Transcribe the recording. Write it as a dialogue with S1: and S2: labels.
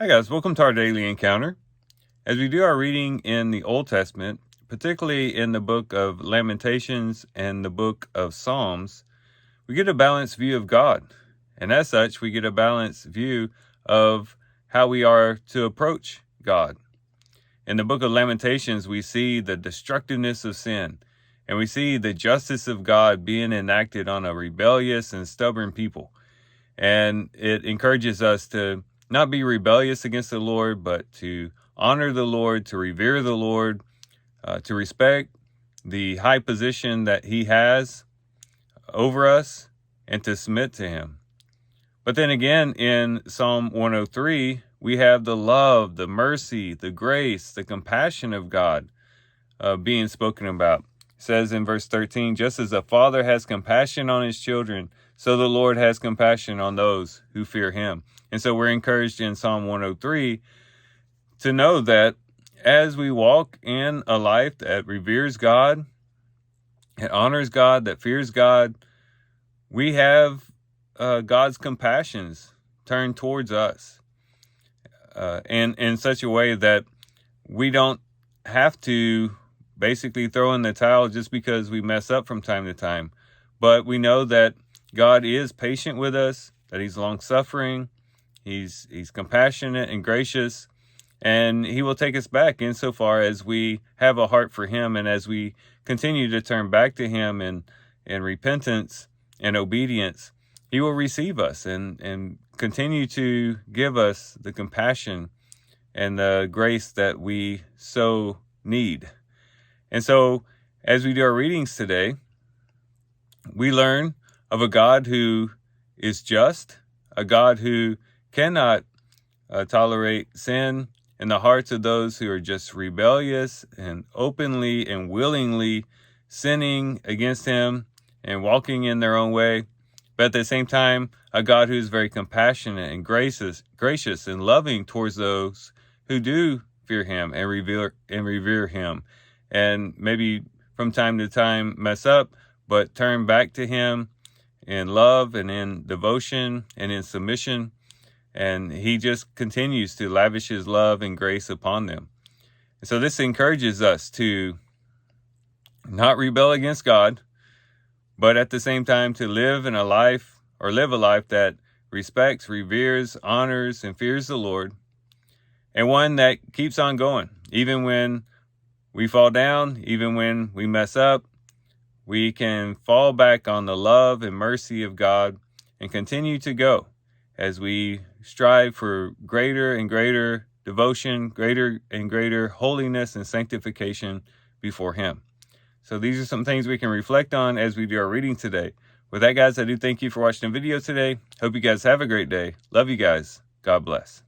S1: Hi guys, welcome to our daily encounter. As we do our reading in the Old Testament, particularly in the book of Lamentations and the book of Psalms, we get a balanced view of God. And as such, we get a balanced view of how we are to approach God. In the book of Lamentations, we see the destructiveness of sin, and we see the justice of God being enacted on a rebellious and stubborn people. And it encourages us to not be rebellious against the Lord, but to honor the Lord, to revere the Lord, to respect the high position that he has over us, and to submit to him. But then again, in Psalm 103, we have the love, the mercy, the grace, the compassion of God being spoken about. It says in verse 13, just as a father has compassion on his children, so the Lord has compassion on those who fear him. And so we're encouraged in Psalm 103 to know that as we walk in a life that reveres God, that honors God, that fears God, we have God's compassions turned towards us, and in such a way that we don't have to basically throw in the towel just because we mess up from time to time. But we know that God is patient with us, that he's long-suffering, he's compassionate and gracious, and he will take us back insofar as we have a heart for him, and as we continue to turn back to him in repentance and obedience, he will receive us and continue to give us the compassion and the grace that we so need. And so as we do our readings today, we learn of a God who is just, a God who cannot tolerate sin in the hearts of those who are just rebellious and openly and willingly sinning against him and walking in their own way. But at the same time, a God who is very compassionate and gracious and loving towards those who do fear him and revere him, and maybe from time to time mess up, but turn back to him in love and in devotion and in submission. And he just continues to lavish his love and grace upon them. And so this encourages us to not rebel against God, but at the same time to live a life that respects, reveres, honors, and fears the Lord, and one that keeps on going. Even when we fall down, even when we mess up, we can fall back on the love and mercy of God and continue to go as we strive for greater and greater devotion, greater and greater holiness and sanctification before him. So these are some things we can reflect on as we do our reading today. With that, guys, I do thank you for watching the video today. Hope you guys have a great day. Love you guys. God bless.